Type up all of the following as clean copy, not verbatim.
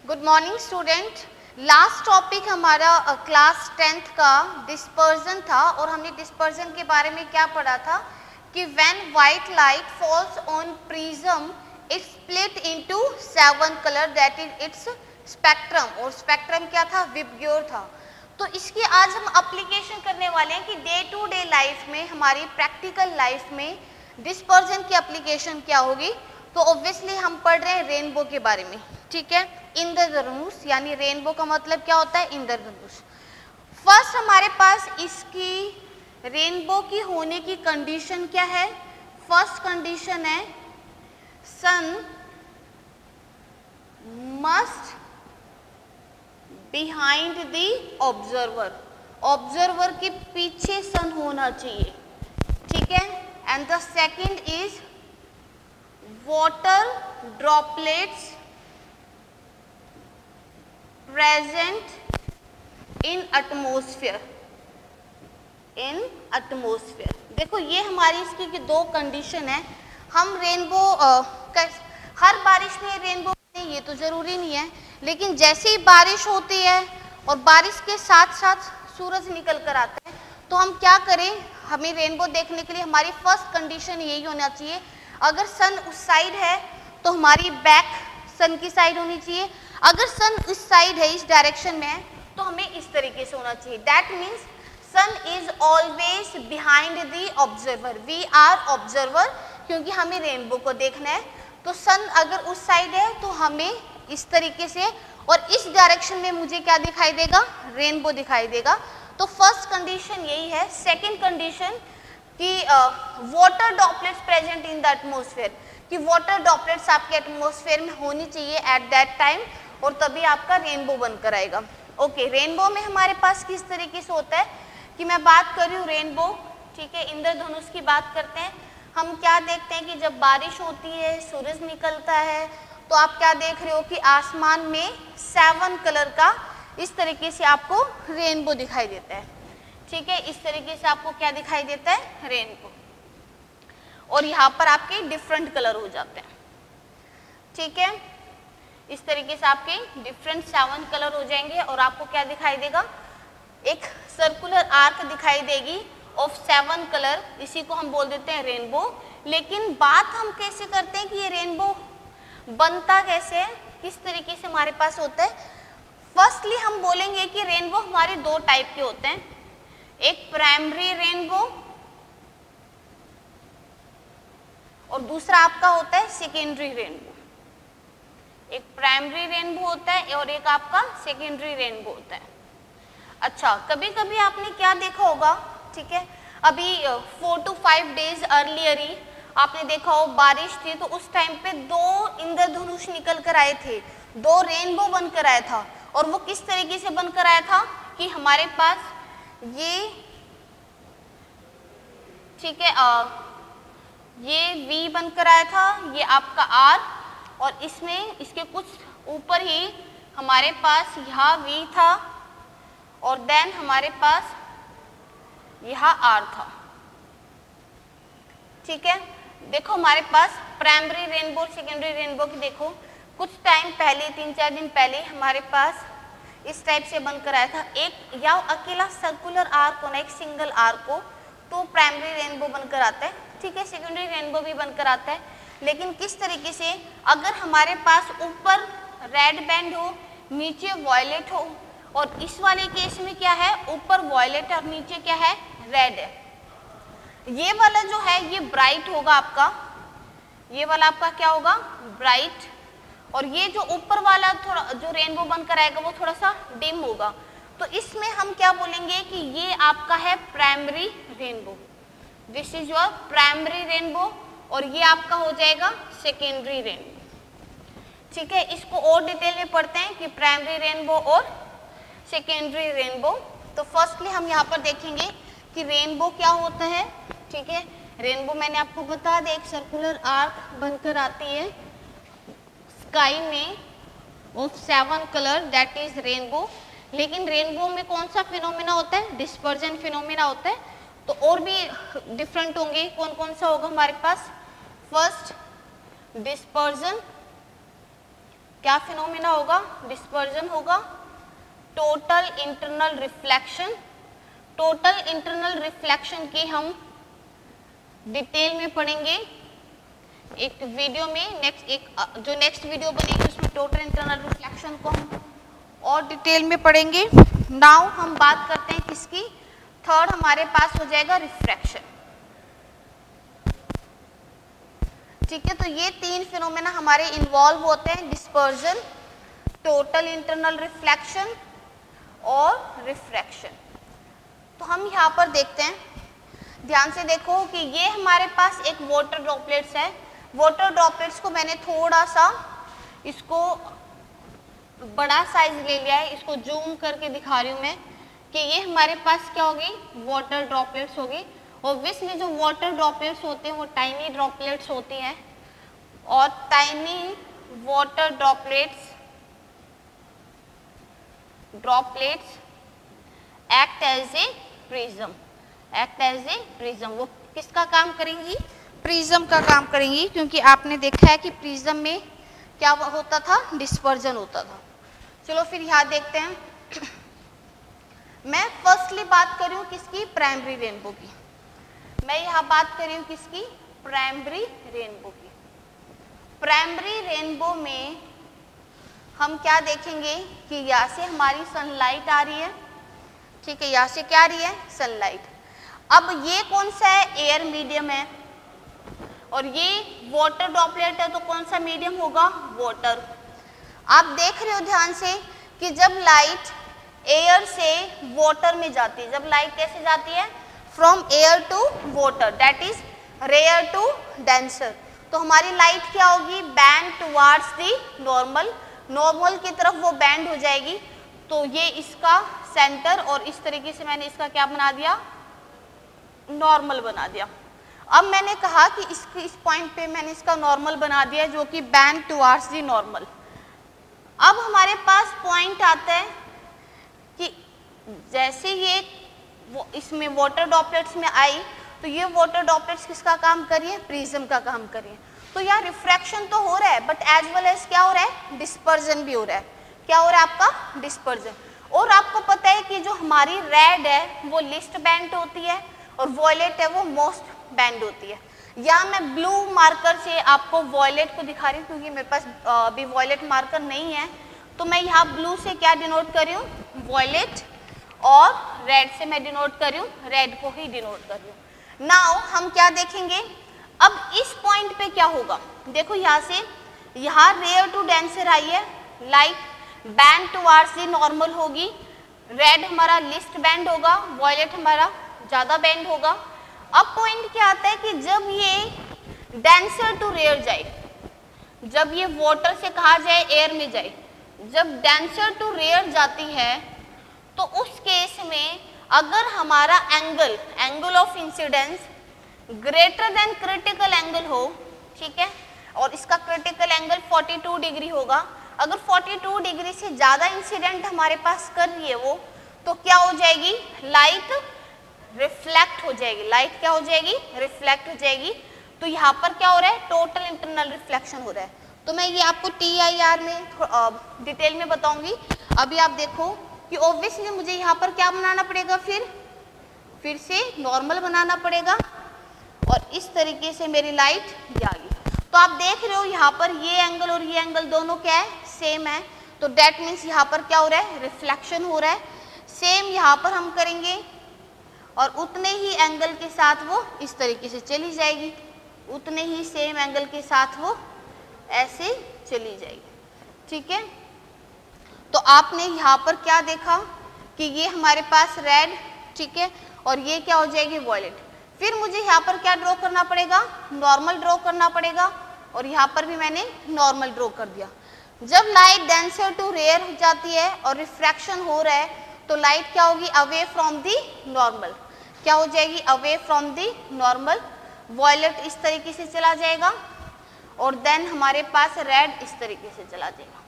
Good morning student. Last topic हमारा class 10th का dispersion था और हमने डिस्पर्जन के बारे में क्या पढ़ा था कि when white light falls on prism it split into 7 colour, that is it's spectrum. और स्पेक्ट्रम क्या था? विबग्योर था। तो इसकी आज हम एप्लीकेशन करने वाले हैं कि डे टू डे लाइफ में, हमारी प्रैक्टिकल लाइफ में डिस्पर्जन की एप्लीकेशन क्या होगी। तो ऑब्वियसली हम पढ़ रहे हैं रेनबो के बारे में, ठीक है। इंद्रधनुष यानी रेनबो का मतलब क्या होता है? इंद्रधनुष। फर्स्ट हमारे पास इसकी रेनबो की होने की कंडीशन क्या है? फर्स्ट कंडीशन है sun must behind the observer. Observer के पीछे सन होना चाहिए, ठीक है। And the second is water droplets present in atmosphere. देखो ये हमारी इसकी की दो कंडीशन है। हम रेनबो हर बारिश में रेनबो ये तो जरूरी नहीं है, लेकिन जैसे ही बारिश होती है और बारिश के साथ साथ सूरज निकल कर आता है तो हम क्या करें? हमें रेनबो देखने के लिए हमारी फर्स्ट कंडीशन यही होना चाहिए, अगर सन उस साइड है तो हमारी बैक सन की साइड होनी चाहिए। अगर सन इस साइड है, इस डायरेक्शन में है, तो हमें इस तरीके से होना चाहिए। That means sun is always behind the observer. We are observer, क्योंकि हमें रेनबो को देखना है। तो सन अगर उस साइड है तो हमें इस तरीके से, और इस डायरेक्शन में मुझे क्या दिखाई देगा? रेनबो दिखाई देगा। तो फर्स्ट कंडीशन यही है। सेकेंड कंडीशन कि water droplets present in the atmosphere, कि वाटर ड्रॉपलेट्स आपके एटमॉस्फेयर में होनी चाहिए एट दैट टाइम, और तभी आपका रेनबो बनकर आएगा। ओके, रेनबो में हमारे पास किस तरीके से होता है कि मैं बात कर रही हूँ रेनबो, ठीक है, इंद्रधनुष की बात करते हैं। हम क्या देखते हैं कि जब बारिश होती है, सूरज निकलता है, तो आप क्या देख रहे हो कि आसमान में 7 कलर का इस तरीके से आपको रेनबो दिखाई देता है, ठीक है। इस तरीके से आपको क्या दिखाई देता है? रेनबो। और यहाँ पर आपके डिफरेंट कलर हो जाते हैं, ठीक है। इस तरीके से आपके डिफरेंट 7 कलर हो जाएंगे और आपको क्या दिखाई देगा? एक सर्कुलर आर्क दिखाई देगी ऑफ 7 कलर। इसी को हम बोल देते हैं रेनबो। लेकिन बात हम कैसे करते हैं कि ये रेनबो बनता कैसे है, किस तरीके से हमारे पास होता है? फर्स्टली हम बोलेंगे कि रेनबो हमारे दो टाइप के होते हैं, एक प्राइमरी रेनबो और दूसरा आपका होता है सेकेंडरी रेनबो। एक प्राइमरी रेनबो होता है और एक आपका सेकेंडरी रेनबो होता है। अच्छा, कभी कभी आपने क्या देखा होगा, ठीक है, अभी 4 to 5 days अर्लियर ही आपने देखा हो बारिश थी, तो उस टाइम पे 2 इंद्रधनुष निकल कर आए थे, 2 रेनबो बनकर आया था। और वो किस तरीके से बनकर आया था कि हमारे पास ये, ठीक है, ये V बनकर आया था, ये आपका R, और इसमें इसके कुछ ऊपर ही हमारे पास यहाँ V था और देन हमारे पास यहाँ R था, ठीक है। देखो हमारे पास प्राइमरी रेनबो और सेकेंडरी रेनबो की देखो कुछ टाइम पहले, 3-4 दिन पहले हमारे पास इस टाइप से बनकर आया था। एक या अकेला सर्कुलर आर्क होना, एक सिंगल आर्क को, तो प्राइमरी रेनबो बनकर आता है, ठीक है। सेकेंडरी रेनबो भी बनकर आता है, लेकिन किस तरीके से? अगर हमारे पास ऊपर रेड बैंड हो, नीचे वॉयलेट हो, और इस वाले केस में क्या है? ऊपर वॉयलेट और नीचे क्या है? रेड है। ये वाला जो है ये ब्राइट होगा आपका, ये वाला आपका क्या होगा? ब्राइट। और ये जो ऊपर वाला थोड़ा जो रेनबो बनकर आएगा वो थोड़ा सा डिम होगा। तो इसमें हम क्या बोलेंगे कि ये आपका है primary rainbow, this is your primary rainbow, और ये आपका हो जाएगा सेकेंडरी रेनबो, ठीक है। इसको और डिटेल में पढ़ते हैं कि प्राइमरी रेनबो और सेकेंडरी रेनबो। तो फर्स्टली हम यहाँ पर देखेंगे कि रेनबो क्या होता है, ठीक है। रेनबो मैंने आपको बता दिया, एक सर्कुलर आर्क बनकर आती है स्काई में of 7 colour, that is rainbow. लेकिन रेनबो में कौन सा फिनोमिना होता है? डिस्पर्जन फिनोमिना होता है। तो और भी डिफरेंट होंगे, कौन कौन सा होगा हमारे पास? फर्स्ट डिस्पर्जन, क्या फिनोमेना होगा? डिस्पर्जन होगा। Total internal reflection, total internal reflection की हम डिटेल में पढ़ेंगे एक वीडियो में। नेक्स्ट वीडियो बनेगी उसमें टोटल इंटरनल रिफ्लेक्शन को हम और डिटेल में पढ़ेंगे। नाउ हम बात करते हैं किसकी? थर्ड हमारे पास हो जाएगा रिफ्रैक्शन। ठीक है, तो ये तीन फिनोमेना हमारे इन्वॉल्व होते हैं, डिस्पर्जन, टोटल इंटरनल रिफ्लेक्शन और रिफ्रैक्शन। तो हम यहाँ पर देखते हैं, ध्यान से देखो कि ये हमारे पास एक वाटर ड्रॉपलेट्स है। वाटर ड्रॉपलेट्स को मैंने थोड़ा सा इसको बड़ा साइज ले लिया है, इसको जूम करके दिखा रही हूँ मैं कि ये हमारे पास क्या होगी? वाटर ड्रॉपलेट्स होगी। ऑब्वियसली जो वाटर ड्रॉपलेट्स होते हैं वो टाइनी ड्रॉपलेट्स होती हैं और tiny water droplets act as a prism, act as a prism. वो किसका काम करेंगी? प्रिज्म का काम करेंगी, क्योंकि आपने देखा है कि प्रिज्म में क्या होता था? डिस्पर्जन होता था। चलो फिर यहाँ देखते हैं। मैं फर्स्टली बात कर रही हूँ किसकी? प्राइमरी रेनबो की। मैं यहाँ बात कर रही हूँ किसकी? प्राइमरी रेनबो की। प्राइमरी रेनबो में हम क्या देखेंगे कि यहाँ से हमारी सनलाइट आ रही है। ठीक है, यहाँ से क्या आ रही है? सनलाइट। अब ये कौन सा है? एयर मीडियम है और ये वाटर ड्रॉपलेट है, तो कौन सा मीडियम होगा? वाटर। आप देख रहे हो ध्यान से कि जब लाइट एयर से वाटर में जाती है, जब लाइट कैसे जाती है? From air to water, that is rare to denser. तो हमारी लाइट क्या होगी? Bend towards the normal, normal की तरफ वो बैंड हो जाएगी। तो ये इसका सेंटर और इस तरीके से मैंने इसका क्या बना दिया? नॉर्मल बना दिया। अब मैंने कहा कि इस पॉइंट पे मैंने इसका नॉर्मल बना दिया जो कि बैंड टुवार्ड्स दी नॉर्मल। अब हमारे पास पॉइंट आता है कि जैसे ये इसमें वाटर ड्रॉपलेट्स में आई तो ये वाटर ड्रॉपलेट्स किसका काम करिए? प्रिज्म का काम करिए। तो यहाँ रिफ्रैक्शन तो हो रहा है बट एज वेल एज क्या हो रहा है? डिस्पर्जन भी हो रहा है। क्या हो रहा है आपका? डिस्पर्जन। और आपको पता है कि जो हमारी रेड है वो लिस्ट बैंड होती है और वॉयलेट है वो मोस्ट बैंड होती है। यहाँ मैं ब्लू मार्कर से आपको वॉयलेट को दिखा रही हूँ क्योंकि मेरे पास अभी वॉयलेट मार्कर नहीं है, तो मैं यहाँ ब्लू से क्या डिनोट कर रही हूँ? वॉयलेट, और रेड से मैं डिनोट कर रही हूँ, रेड को ही डिनोट कर रही हूँ। नाउ हम क्या देखेंगे? अब इस पॉइंट पे क्या होगा? देखो यहाँ से यहाँ रेयर टू डेंसर आई है, light band towards the normal होगी, रेड हमारा लिस्ट बैंड होगा, वॉयलेट हमारा ज़्यादा बैंड होगा। अब पॉइंट क्या आता है कि जब ये डेंसर टू रेयर जाए, जब ये वाटर से कहा जाए एयर में जाए, जब डेंसर टू रेयर जाती है तो उस केस में अगर हमारा angle of incidence greater than critical angle हो, ठीक है, और इसका क्रिटिकल एंगल 42 डिग्री होगा, अगर 42 डिग्री से ज़्यादा इंसिडेंट हमारे पास कर रही है वो, तो क्या हो जाएगी? लाइट रिफ्लेक्ट हो जाएगी। लाइट क्या हो जाएगी? रिफ्लेक्ट हो जाएगी। तो यहाँ पर क्या हो रहा है? टोटल इंटरनल रिफ्लेक्शन हो रहा है। तो मैं ये आपको TIR में डिटेल में बताऊंगी। अभी आप देखो कि ऑब्वियसली मुझे यहाँ पर क्या बनाना पड़ेगा? फिर से नॉर्मल बनाना पड़ेगा और इस तरीके से मेरी लाइट जाएगी। तो आप देख रहे हो यहाँ पर ये एंगल और ये एंगल दोनों क्या है? सेम है। तो दैट मीन्स यहाँ पर क्या हो रहा है? रिफ्लेक्शन हो रहा है। सेम यहाँ पर हम करेंगे और उतने ही एंगल के साथ वो इस तरीके से चली जाएगी, उतने ही सेम एंगल के साथ वो ऐसे चली जाएगी। ठीक है, तो आपने यहाँ पर क्या देखा कि ये हमारे पास रेड, ठीक है, और ये क्या हो जाएगी? वॉयलेट। फिर मुझे यहाँ पर क्या ड्रॉ करना पड़ेगा? नॉर्मल ड्रॉ करना पड़ेगा और यहाँ पर भी मैंने नॉर्मल ड्रॉ कर दिया। जब लाइट डेंसर टू रेयर हो जाती है और रिफ्रैक्शन हो रहा है तो लाइट क्या होगी? Away from the normal. क्या हो जाएगी? Away from the normal. Violet इस तरीके से चला जाएगा और देन हमारे पास रेड इस तरीके से चला जाएगा,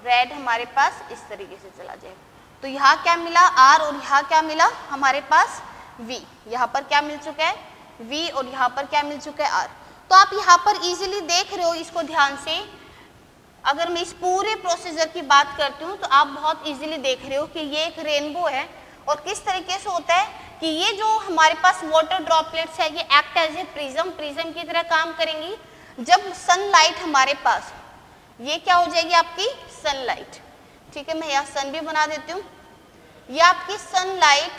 रेड हमारे पास इस तरीके से चला जाएगा। तो यहाँ क्या मिला? R, और यहाँ क्या मिला हमारे पास? V। यहाँ पर क्या मिल चुका है? V, और यहाँ पर क्या मिल चुका है? R। तो आप यहाँ पर इजीली देख रहे हो इसको ध्यान से। अगर मैं इस पूरे प्रोसीजर की बात करती हूँ तो आप बहुत इजीली देख रहे हो कि ये एक रेनबो है और किस तरीके से होता है कि ये जो हमारे पास वाटर ड्रॉपलेट्स है ये act as a prism, prism की तरह काम करेंगी। जब सनलाइट हमारे पास, ये क्या हो जाएगी आपकी सनलाइट, ठीक है, मैं यहाँ सन भी बना देती हूँ। ये आपकी सनलाइट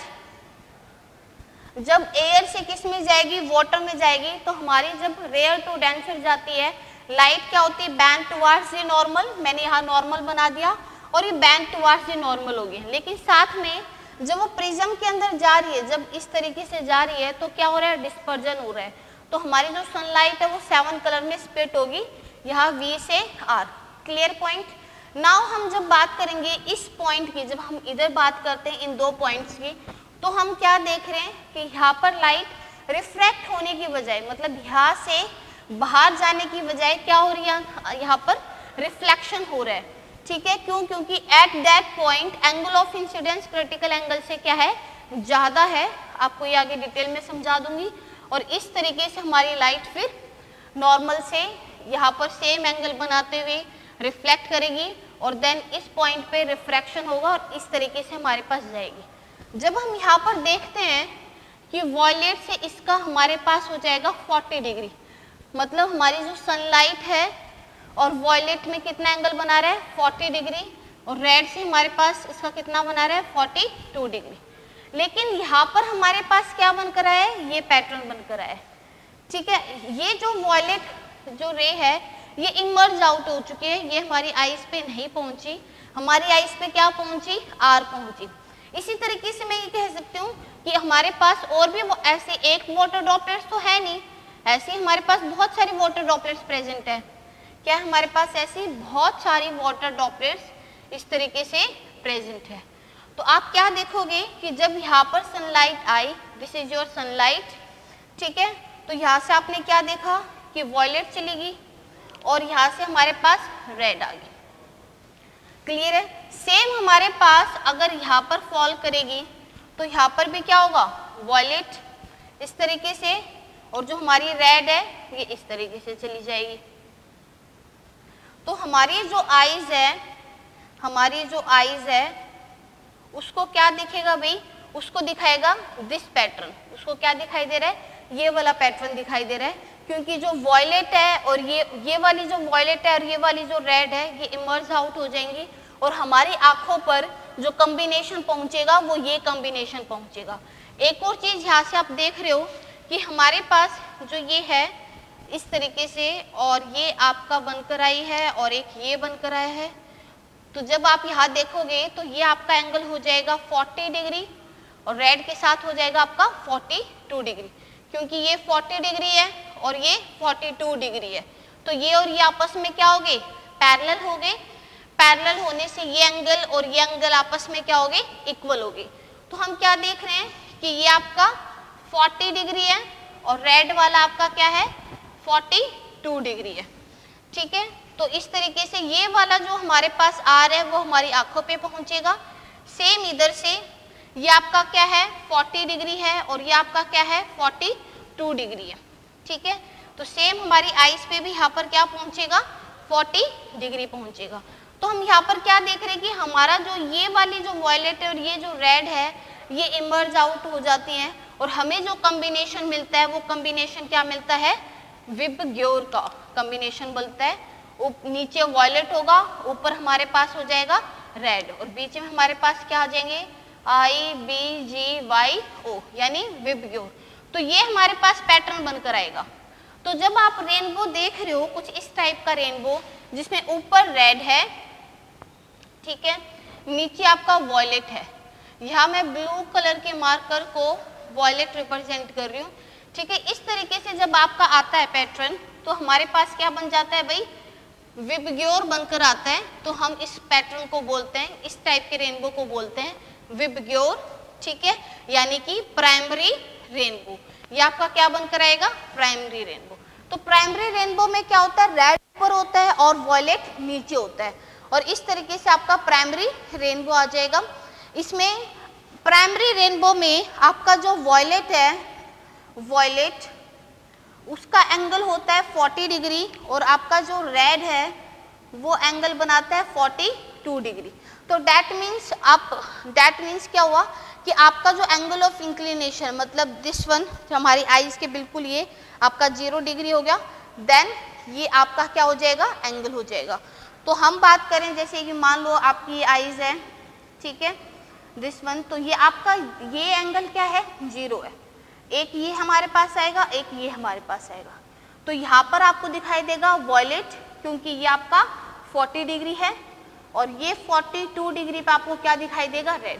जब एयर से किस में जाएगी, वाटर में जाएगी, तो हमारी जब रेयर टू डेंसर जाती है लाइट क्या होती है, बैंड टुवार्ड्स द नॉर्मल, मैंने यहाँ नॉर्मल बना दिया और ये बैंड टुवार्ड्स द नॉर्मल हो गया। लेकिन साथ में जब वो प्रिज्म के अंदर जा रही है, जब इस तरीके से जा रही है तो क्या हो रहा है, डिस्पर्जन हो रहा है। तो हमारी जो सनलाइट है वो 7 कलर में स्प्लिट होगी, यहाँ V से R। Clear point. नाउ हम जब बात करेंगे इस पॉइंट की, जब हम इधर बात करते हैं इन 2 पॉइंट्स की, तो हम क्या देख रहे हैं कि यहाँ पर लाइट रिफ्रैक्ट होने की बजाय, मतलब यहाँ से बाहर जाने की बजाय क्या हो रही है, यहाँ पर रिफ्लेक्शन हो रहा है। ठीक है, क्यों? क्योंकि at that point angle of incidence critical angle से क्या है, ज्यादा है। आपको ये आगे डिटेल में समझा दूंगी। और इस तरीके से हमारी लाइट फिर नॉर्मल से यहाँ पर सेम एंगल बनाते हुए रिफ्लेक्ट करेगी और देन इस पॉइंट पे रिफ्रैक्शन होगा और इस तरीके से हमारे पास जाएगी। जब हम यहाँ पर देखते हैं कि वॉयलेट से इसका हमारे पास हो जाएगा 40 डिग्री, मतलब हमारी जो सनलाइट है और वॉयलेट में कितना एंगल बना रहा है, 40 डिग्री, और रेड से हमारे पास इसका कितना बना रहा है, 42 डिग्री। लेकिन यहाँ पर हमारे पास क्या बनकर आया है, ये पैटर्न बनकर आया है। ठीक है, ये जो वॉयलेट जो रे है ये इमर्ज आउट हो चुकी है, ये हमारी आईज पे नहीं पहुंची, हमारी आईज पे क्या पहुंची, आर पहुंची। इसी तरीके से मैं ये कह सकती हूँ कि हमारे पास और भी ऐसे एक वाटर ड्रॉपलेट्स तो है नहीं, ऐसे हमारे पास बहुत सारी वाटर ड्रॉपलेट्स प्रेजेंट है। क्या हमारे पास ऐसी बहुत सारी वाटर ड्रॉपलेट्स इस तरीके से प्रेजेंट है। तो आप क्या देखोगे कि जब यहाँ पर sunlight I, this is your sunlight, ठीक है, तो यहाँ से आपने क्या देखा कि वॉयलेट चली गई और यहाँ से हमारे पास रेड आ गई। क्लियर है। सेम हमारे पास अगर यहाँ पर फॉल करेगी तो यहाँ पर भी क्या होगा, वॉयलेट इस तरीके से, और जो हमारी रेड है ये इस तरीके से चली जाएगी। तो हमारी जो आईज है, हमारी जो आईज है उसको क्या दिखेगा भाई, उसको दिखाएगा दिस पैटर्न। उसको क्या दिखाई दे रहा है, ये वाला पैटर्न दिखाई दे रहा है, क्योंकि जो वॉयलेट है और ये वाली जो वॉयलेट है और ये वाली जो रेड है ये इमर्ज आउट हो जाएंगी और हमारी आंखों पर जो कॉम्बिनेशन पहुंचेगा वो ये कॉम्बिनेशन पहुंचेगा। एक और चीज यहाँ से आप देख रहे हो कि हमारे पास जो ये है इस तरीके से, और ये आपका बनकर आई है और एक ये बनकर आया है। तो जब आप यहाँ देखोगे तो ये आपका एंगल हो जाएगा 40 डिग्री और रेड के साथ हो जाएगा आपका 42 डिग्री, क्योंकि ये 40 डिग्री है और ये 42 डिग्री है। तो ये और ये आपस में क्या हो गए, पैरेलल हो गए। पैरेलल होने से ये एंगल और ये एंगल आपस में क्या हो गए, इक्वल हो गए। तो हम क्या देख रहे हैं कि ये आपका 40 डिग्री है और रेड वाला आपका क्या है, 42 डिग्री है। ठीक है, तो इस तरीके से ये वाला जो हमारे पास आर है वो हमारी आंखों पे पहुंचेगा। सेम इधर से ये आपका क्या है 40 डिग्री है और ये आपका क्या है 42 डिग्री है। ठीक है, तो सेम हमारी आईज पे भी यहाँ पर क्या पहुंचेगा, 40 डिग्री पहुंचेगा। तो हम यहाँ पर क्या देख रहे हैं कि हमारा जो ये वाली जो वॉयलेट है और ये जो रेड है ये इमर्ज आउट हो जाती हैं और हमें जो कॉम्बिनेशन मिलता है वो कॉम्बिनेशन क्या मिलता है, विबग्योर का कॉम्बिनेशन बोलता है। नीचे वॉयलेट होगा, ऊपर हमारे पास हो जाएगा रेड और बीच में हमारे पास क्या आ जाएंगे IBGYO यानी विबग्योर। तो ये हमारे पास पैटर्न बनकर आएगा। तो जब आप रेनबो देख रहे हो कुछ इस टाइप का रेनबो जिसमें ऊपर रेड है, ठीक है, नीचे आपका वॉयलेट है, यहाँ मैं ब्लू कलर के मार्कर को वॉयलेट रिप्रेजेंट कर रही हूँ। ठीक है, इस तरीके से जब आपका आता है पैटर्न तो हमारे पास क्या बन जाता है भाई, विबग्योर बनकर आता है। तो हम इस पैटर्न को बोलते हैं, इस टाइप के रेनबो को बोलते हैं विबग्योर। ठीक है, यानी कि प्राइमरी रेनबो। ये आपका क्या बनकर आएगा, प्राइमरी रेनबो। तो प्राइमरी रेनबो में क्या होता है, रेड ऊपर होता है और वॉयलेट नीचे होता है और इस तरीके से आपका प्राइमरी रेनबो आ जाएगा। इसमें प्राइमरी रेनबो में आपका जो वॉयलेट है, वॉयलेट उसका एंगल होता है 40 डिग्री और आपका जो रेड है वो एंगल बनाता है 42 डिग्री। तो दैट मीन्स क्या हुआ कि आपका जो एंगल ऑफ इंक्लिनेशन मतलब दिस वन हमारी आईज के बिल्कुल ये आपका 0 डिग्री हो गया, देन ये आपका क्या हो जाएगा, एंगल हो जाएगा। तो हम बात करें जैसे कि मान लो आपकी आईज है, ठीक है, दिस वन, तो ये आपका ये एंगल क्या है, 0 है। एक ये हमारे पास आएगा, एक ये हमारे पास आएगा। तो यहाँ पर आपको दिखाई देगा वॉयलेट, क्योंकि ये आपका 40 डिग्री है और ये 42 डिग्री पे आपको क्या दिखाई देगा, रेड।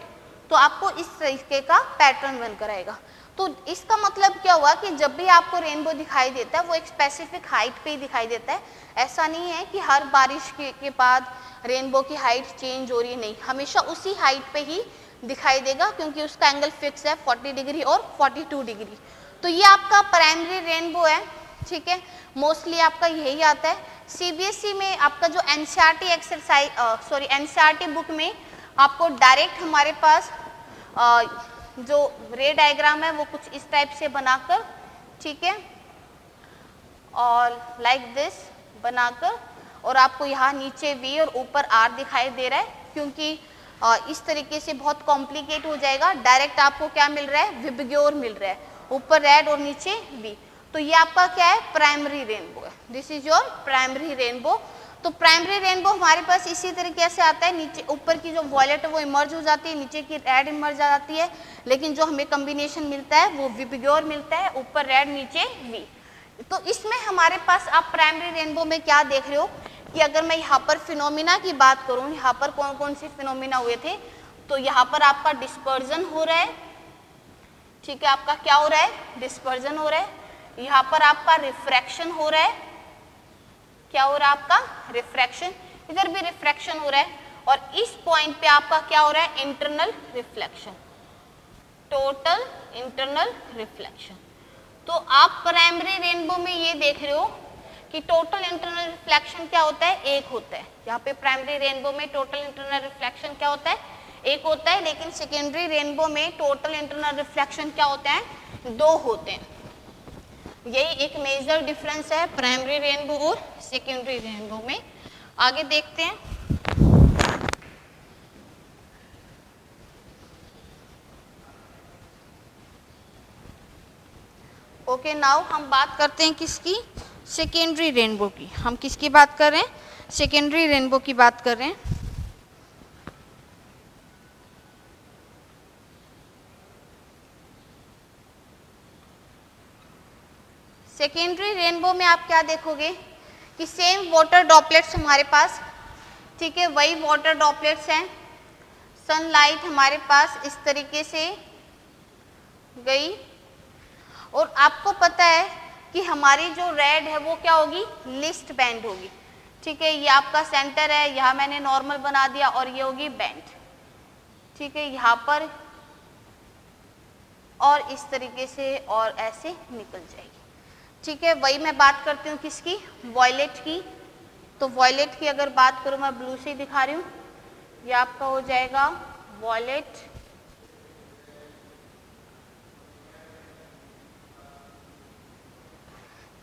तो आपको इस तरीके का पैटर्न बनकर आएगा। तो इसका मतलब क्या हुआ कि जब भी आपको रेनबो दिखाई देता है वो एक स्पेसिफिक हाइट पे ही दिखाई देता है। ऐसा नहीं है कि हर बारिश के बाद रेनबो की हाइट चेंज हो रही है, नहीं, हमेशा उसी हाइट पे ही दिखाई देगा क्योंकि उसका एंगल फिक्स है 40 डिग्री और 42 डिग्री। तो ये आपका प्राइमरी रेनबो है, ठीक है, मोस्टली आपका यही आता है। सीबीएसई में आपका जो एनसीईआरटी बुक में आपको डायरेक्ट हमारे पास जो रे डायग्राम है वो कुछ इस टाइप से बनाकर, ठीक है, और लाइक दिस बनाकर, और आपको यहाँ नीचे वी और ऊपर आर दिखाई दे रहा है, क्योंकि इस तरीके से बहुत कॉम्प्लिकेट हो जाएगा। डायरेक्ट आपको क्या मिल रहा है, विबग्योर मिल रहा है, ऊपर रेड और नीचे वी। तो ये आपका क्या है, प्राइमरी रेनबो है। This is your primary rainbow. तो प्राइमरी रेनबो हमारे पास इसी तरीके से आता है, नीचे ऊपर की जो वॉयलेट है वो इमर्ज हो जाती है, नीचे की रेड इमर्ज आ जाती है, लेकिन जो हमें कॉम्बिनेशन मिलता है वो विबग्योर मिलता है, ऊपर रेड नीचे वी। तो इसमें हमारे पास आप प्राइमरी रेनबो में क्या देख रहे हो कि अगर मैं यहाँ पर फिनोमिना की बात करूँ, यहाँ पर कौन कौन से फिनोमिना हुए थे, तो यहाँ पर आपका डिस्पर्जन हो रहा है, ठीक है, आपका क्या हो रहा है, डिस्पर्जन हो रहा है। यहाँ पर आपका रिफ्रैक्शन हो रहा है, क्या हो रहा है आपका, रिफ्रैक्शन, इधर भी रिफ्रैक्शन हो रहा है, और इस पॉइंट पे आपका क्या हो रहा है, internal reflection, total internal reflection. तो आप प्राइमरी रेनबो में ये देख रहे हो कि टोटल इंटरनल रिफ्लेक्शन क्या होता है, एक होता है। यहाँ पे प्राइमरी रेनबो में टोटल इंटरनल रिफ्लेक्शन क्या होता है, एक होता है, लेकिन सेकेंडरी रेनबो में टोटल इंटरनल रिफ्लेक्शन क्या होते हैं, 2 होते हैं। यही एक मेजर डिफरेंस है प्राइमरी रेनबो और सेकेंडरी रेनबो में। आगे देखते हैं। ओके, नाउ हम बात करते हैं किसकी, सेकेंडरी रेनबो की। हम किसकी बात कर रहे हैं, सेकेंडरी रेनबो की बात कर रहे हैं। सेकेंडरी रेनबो में आप क्या देखोगे कि सेम वाटर ड्रॉपलेट्स हमारे पास, ठीक है, वही वाटर ड्रॉपलेट्स हैं। सनलाइट हमारे पास इस तरीके से गई, और आपको पता है कि हमारी जो रेड है वो क्या होगी, लिस्ट बैंड होगी, ठीक है। ये आपका सेंटर है, यहाँ मैंने नॉर्मल बना दिया, और ये होगी बैंड, ठीक है, यहाँ पर, और इस तरीके से, और ऐसे निकल जाएगी, ठीक है। वही मैं बात करती हूँ किसकी, वॉयलेट की। तो वॉयलेट की अगर बात करूँ, मैं ब्लू से दिखा रही हूँ, ये आपका हो जाएगा वॉयलेट,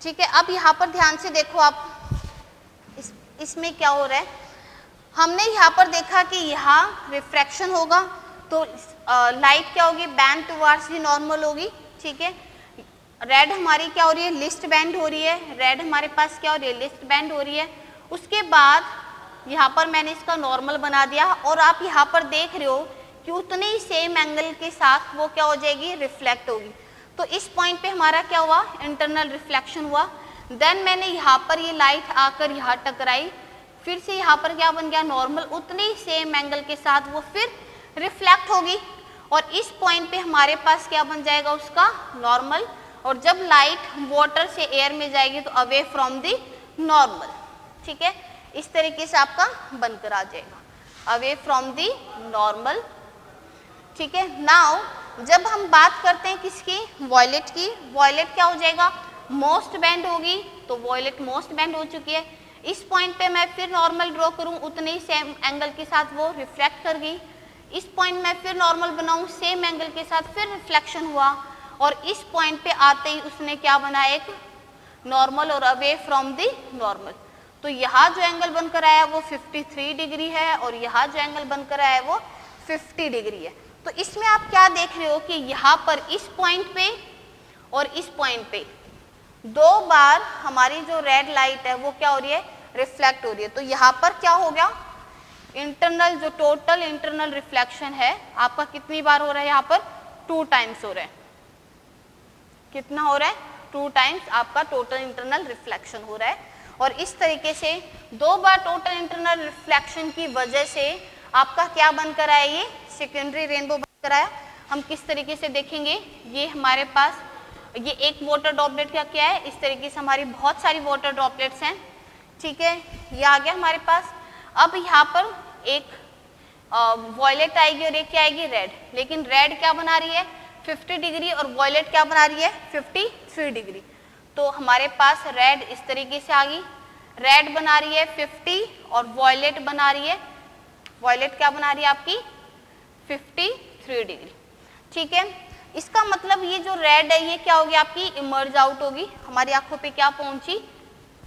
ठीक है। अब यहाँ पर ध्यान से देखो आप, इसमें क्या हो रहा है, हमने यहाँ पर देखा कि यहाँ रिफ्रैक्शन होगा, तो लाइट क्या होगी, बैंड टुवार्ड्स दी नॉर्मल होगी, ठीक है। रेड हमारी क्या हो रही है, लिस्ट बैंड हो रही है, रेड हमारे पास क्या हो रही है, लिस्ट बैंड हो रही है। उसके बाद यहाँ पर मैंने इसका नॉर्मल बना दिया, और आप यहाँ पर देख रहे हो कि उतने ही सेम एंगल के साथ वो क्या हो जाएगी, रिफ्लेक्ट होगी। तो इस पॉइंट पे हमारा क्या हुआ, इंटरनल रिफ्लेक्शन हुआ। देन मैंने यहाँ पर ये लाइट आकर यहाँ टकराई, फिर से यहाँ पर क्या बन गया, नॉर्मल, उतने ही सेम एंगल के साथ वो फिर रिफ्लेक्ट होगी, और इस पॉइंट पे हमारे पास क्या बन जाएगा, उसका नॉर्मल। और जब लाइट वाटर से एयर में जाएगी तो अवे फ्रॉम दी नॉर्मल, ठीक है, इस तरीके से आपका बनकर आ जाएगा, अवे फ्रॉम दी नॉर्मल, ठीक है। नाउ जब हम बात करते हैं किसकी, वॉयलेट की, वॉयलेट क्या हो जाएगा, मोस्ट बैंड होगी, तो वॉयलेट मोस्ट बैंड हो चुकी है। इस पॉइंट पे मैं फिर नॉर्मल ड्रॉ करूं, उतने ही सेम एंगल के साथ वो रिफ्लेक्ट कर गई। इस पॉइंट में फिर नॉर्मल बनाऊं, सेम एंगल के साथ फिर रिफ्लेक्शन हुआ, और इस पॉइंट पे आते ही उसने क्या बनाया, एक नॉर्मल और अवे फ्रॉम दी नॉर्मल। तो यहाँ जो एंगल बनकर आया वो 53 डिग्री है और यहाँ जो एंगल बनकर आया वो 50 डिग्री है। तो इसमें आप क्या देख रहे हो कि यहाँ पर इस पॉइंट पे और इस पॉइंट पे दो बार हमारी जो रेड लाइट है वो क्या हो रही है, रिफ्लेक्ट हो रही है। तो यहाँ पर क्या हो गया, इंटरनल जो टोटल इंटरनल रिफ्लेक्शन है आपका कितनी बार हो रहा है, यहाँ पर 2 टाइम्स हो रहा है। कितना हो रहा है, 2 टाइम्स आपका टोटल इंटरनल रिफ्लेक्शन हो रहा है। और इस तरीके से 2 बार टोटल इंटरनल रिफ्लेक्शन की वजह से आपका क्या बनकर आया, ये सेकेंडरी रेनबो बनकर आया। हम किस तरीके से देखेंगे, ये हमारे पास ये एक वाटर ड्रॉपलेट का क्या है, इस तरीके से हमारी बहुत सारी वाटर ड्रॉपलेट्स हैं, ठीक है, ये आ गया हमारे पास। अब यहाँ पर एक वॉयलेट आएगी और एक क्या आएगी, रेड। लेकिन रेड क्या बना रही है, 50 डिग्री और वॉयलेट क्या बना रही है, 53 डिग्री। तो हमारे पास रेड इस तरीके से आ गई, रेड बना रही है 50 और वॉयलेट बना रही है, वॉयलेट क्या बना रही है आपकी 53 डिग्री, ठीक है। इसका मतलब ये जो रेड है ये क्या होगी आपकी, इमर्ज आउट होगी, हमारी आंखों पे क्या पहुंची,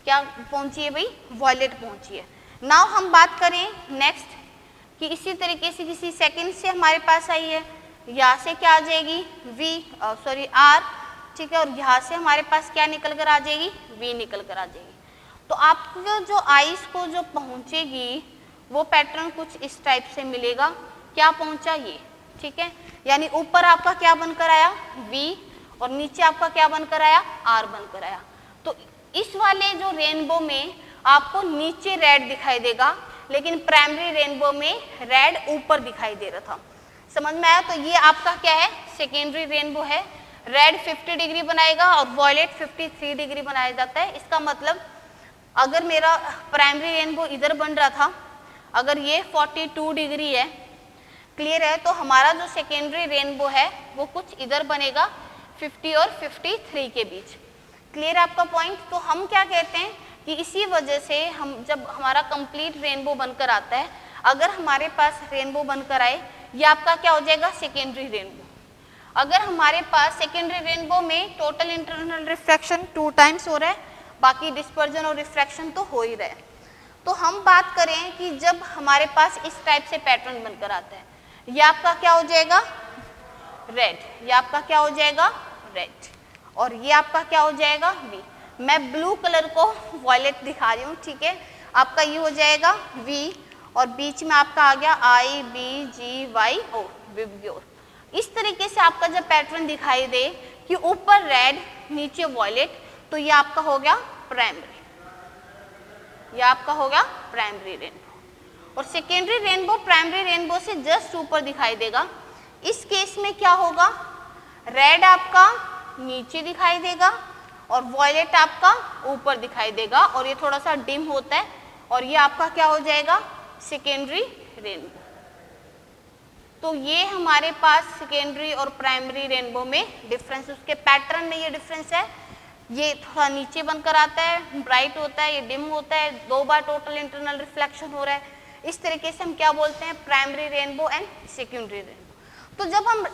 क्या पहुंची है भाई, वॉयलेट पहुंची है। नाउ हम बात करें नेक्स्ट कि इसी तरीके से किसी सेकंड से हमारे पास आई है, यहाँ से क्या आ जाएगी R, ठीक है, और यहाँ से हमारे पास क्या निकल कर आ जाएगी, V निकल कर आ जाएगी। तो आपको जो आईज को जो पहुंचेगी वो पैटर्न कुछ इस टाइप से मिलेगा, क्या पहुंचा ये, ठीक है, यानी ऊपर आपका क्या बनकर आया V और नीचे आपका क्या बनकर आया R बनकर आया। तो इस वाले जो रेनबो में आपको नीचे रेड दिखाई देगा, लेकिन प्राइमरी रेनबो में रेड ऊपर दिखाई दे रहा था, समझ में आया। तो ये आपका क्या है, सेकेंडरी रेनबो है, रेड 50 डिग्री बनाएगा और वॉयलेट 53 डिग्री बनाया जाता है। इसका मतलब अगर मेरा प्राइमरी रेनबो इधर बन रहा था, अगर ये 42 डिग्री है, क्लियर है, तो हमारा जो सेकेंडरी रेनबो है वो कुछ इधर बनेगा 50 और 53 के बीच। क्लियर है आपका पॉइंट। तो हम क्या कहते हैं कि इसी वजह से हम जब हमारा कंप्लीट रेनबो बनकर आता है, अगर हमारे पास रेनबो बनकर आए, ये आपका क्या हो जाएगा, सेकेंडरी रेनबो। अगर हमारे पास सेकेंडरी रेनबो में टोटल इंटरनल रिफ्रैक्शन 2 टाइम्स हो रहा है, बाकी डिस्पर्जन और रिफ्रैक्शन तो हो ही रहा है। तो हम बात करें कि जब हमारे पास इस टाइप से पैटर्न बनकर आता है, ये आपका क्या हो जाएगा, रेड, ये आपका क्या हो जाएगा, रेड, और ये आपका क्या हो जाएगा, V। मैं ब्लू कलर को वॉयलेट दिखा रही हूँ, ठीक है, आपका ये हो जाएगा V और बीच में आपका आ गया IBGYO, विब्ग्योर। इस तरीके से आपका जब पैटर्न दिखाई दे कि ऊपर रेड नीचे वॉयलेट, तो ये आपका हो गया प्राइमरी, ये आपका हो गया प्राइमरी रेनबो। और सेकेंडरी रेनबो प्राइमरी रेनबो से जस्ट ऊपर दिखाई देगा। इस केस में क्या होगा, रेड आपका नीचे दिखाई देगा और वॉयलेट आपका ऊपर दिखाई देगा, और ये थोड़ा सा डिम होता है, और ये आपका क्या हो जाएगा, सेकेंडरी रेनबो। तो ये हमारे पास सेकेंडरी और प्राइमरी रेनबो में डिफरेंस, उसके पैटर्न में ये डिफरेंस है। ये थोड़ा नीचे बनकर आता है, ब्राइट होता है, ये डिम होता है, 2 बार टोटल इंटरनल रिफ्लेक्शन हो रहा है। इस तरीके से हम क्या बोलते हैं, primary rainbow and secondary rainbow. तो जब हम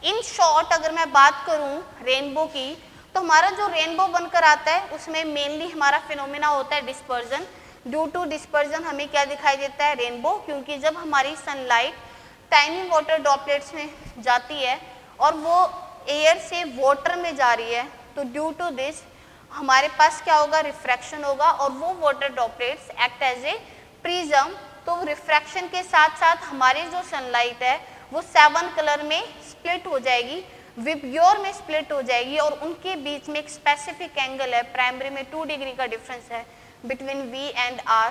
इन शॉर्ट अगर मैं बात करूं रेनबो की, तो हमारा जो रेनबो बनकर आता है उसमें मेनली हमारा फिनोमेना होता है डिस्पर्जन। ड्यू टू डिस्पर्जन हमें क्या दिखाई देता है, रेनबो, क्योंकि जब हमारी सनलाइट टाइनी वाटर ड्रॉपलेट्स में जाती है और वो एयर से वाटर में जा रही है, तो ड्यू टू दिस हमारे पास क्या होगा, रिफ्रैक्शन होगा, और वो water droplets act as a prism. तो रिफ्रैक्शन के साथ साथ हमारी जो सनलाइट है वो 7 कलर में स्प्लिट हो जाएगी, विब्ग्योर में स्प्लिट हो जाएगी, और उनके बीच में एक स्पेसिफिक एंगल है, प्राइमरी में 2 डिग्री का डिफरेंस है बिटवीन V एंड R,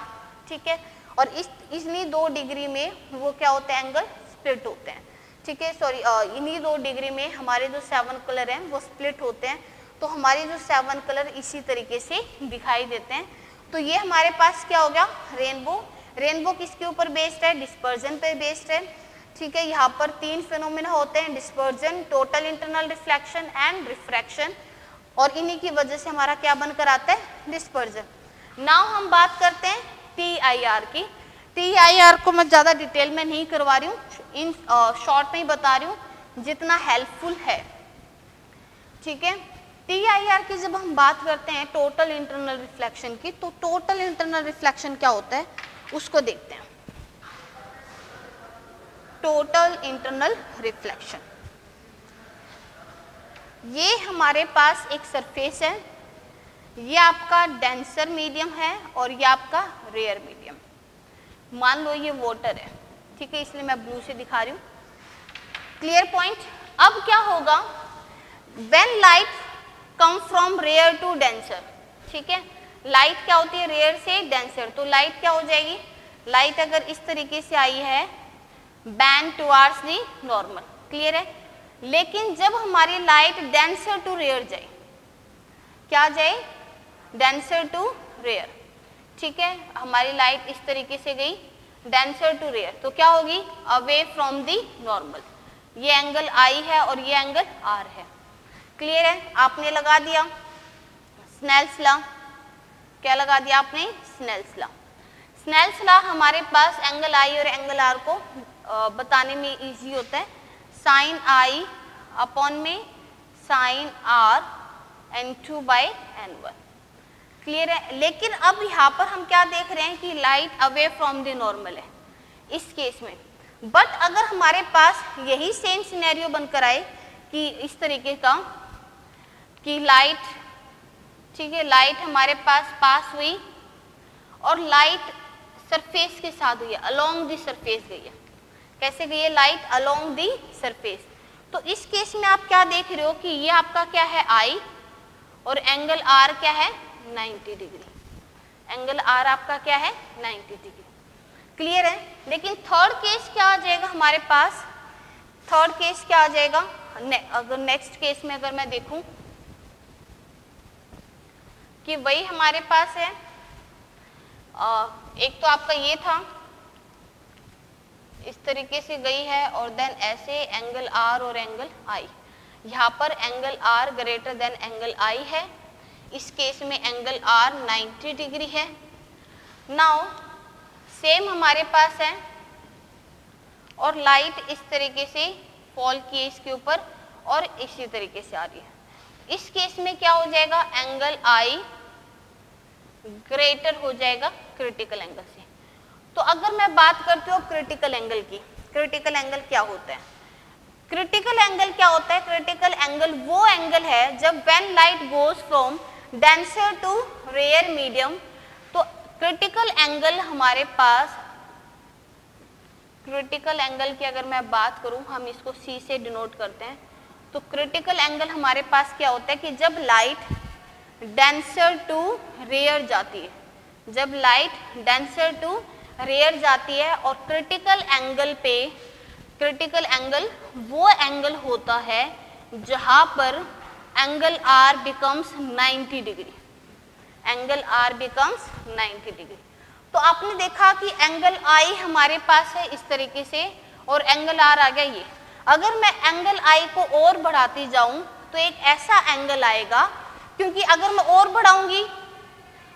ठीक है, और इन्हीं 2 डिग्री में वो क्या होते हैं, एंगल स्प्लिट होते हैं, ठीक है, सॉरी, इन्हीं 2 डिग्री में हमारे जो 7 कलर हैं वो स्प्लिट होते हैं। तो हमारे जो 7 कलर इसी तरीके से दिखाई देते हैं। तो ये हमारे पास क्या हो गया, रेनबो। रेनबो किसके ऊपर बेस्ड है, डिस्पर्जन पे बेस्ड है, ठीक है। यहाँ पर 3 फिनोमेना होते हैं, dispersion, total internal reflection and refraction, और इन्हीं की वजह से हमारा क्या बनकर आता है, डिस्पर्जन। नाउ हम बात करते हैं TIR की। TIR को मैं ज़्यादा डिटेल में नहीं करवा रही हूँ, इन शॉर्ट में ही बता रही हूँ जितना हेल्पफुल है, ठीक है। TIR की जब हम बात करते हैं टोटल इंटरनल रिफ्लेक्शन की, तो टोटल इंटरनल रिफ्लेक्शन क्या होता है उसको देखते हैं। टोटल इंटरनल रिफ्लेक्शन, ये हमारे पास एक सरफेस है, ये आपका डेंसर मीडियम है और ये आपका रेयर मीडियम। मान लो ये वाटर है, ठीक है, इसलिए मैं ब्लू से दिखा रही हूँ। Clear point. अब क्या होगा, when light come from rare to denser, ठीक है, लाइट क्या होती है रेयर से डेंसर, तो लाइट क्या हो जाएगी, लाइट अगर इस तरीके से आई है band towards the normal, clear है। लेकिन जब हमारी लाइट डेंसर टू रेयर जाए, क्या जाए, डेंसर टू रेयर, ठीक है, हमारी लाइट इस तरीके से गई डेंसर टू रेयर, तो क्या होगी, अवे फ्रॉम दी नॉर्मल। ये एंगल आई है और ये एंगल आर है, क्लियर है। आपने लगा दिया स्नेल्स लॉ, क्या लगा दिया आपने, स्नेल्स लॉ। स्नेल्स लॉ हमारे पास एंगल आई और एंगल आर को बताने में इजी होता है, साइन आई अपॉन में sine r n2 by n1, clear है। लेकिन अब यहाँ पर हम क्या देख रहे हैं कि light away from the normal है इस केस में, बट अगर हमारे पास यही सेम सिनेरियो बनकर आए कि इस तरीके का कि लाइट, ठीक है, लाइट हमारे पास हुई और लाइट सरफेस के साथ हुई है, अलोंग दी सरफेस गई है, कैसे गई है लाइट, अलोंग दी सरफेस। तो इस केस में आप क्या देख रहे हो कि ये आपका क्या है आई और एंगल आर क्या है 90 डिग्री, एंगल आर आपका क्या है 90 डिग्री, क्लियर है। लेकिन थर्ड केस क्या आ जाएगा हमारे पास, थर्ड केस क्या आ जाएगा, अगर नेक्स्ट केस में अगर मैं देखूं कि वही हमारे पास है, एक तो आपका ये था इस तरीके से गई है और देन ऐसे एंगल आर और एंगल आई, यहाँ पर angle R greater than angle I है, इस केस में एंगल आर 90 डिग्री है। नाउ सेम हमारे पास है और लाइट इस तरीके से फॉल की है इसके ऊपर और इसी तरीके से आ रही है, इस केस में क्या हो जाएगा, एंगल आई ग्रेटर हो जाएगा क्रिटिकल एंगल से। तो अगर मैं बात करती हूँ क्रिटिकल एंगल की, क्रिटिकल एंगल क्या होता है, क्रिटिकल एंगल क्या होता है, क्रिटिकल एंगल वो एंगल है जब when light goes from denser to rare medium, तो क्रिटिकल एंगल हमारे पास, क्रिटिकल एंगल की अगर मैं बात करूं, हम इसको C से डिनोट करते हैं, तो क्रिटिकल एंगल हमारे पास क्या होता है कि जब लाइट डेंसर टू रेयर जाती है, जब लाइट डेंसर टू रेयर जाती है और क्रिटिकल एंगल पे, क्रिटिकल एंगल वो एंगल होता है जहां पर angle R becomes 90 degree, angle R becomes 90 degree. तो आपने देखा कि एंगल आई हमारे पास है इस तरीके से और एंगल आर आ गया ये, अगर मैं एंगल आई को और बढ़ाती जाऊं तो एक ऐसा एंगल आएगा, क्योंकि अगर मैं और बढ़ाऊंगी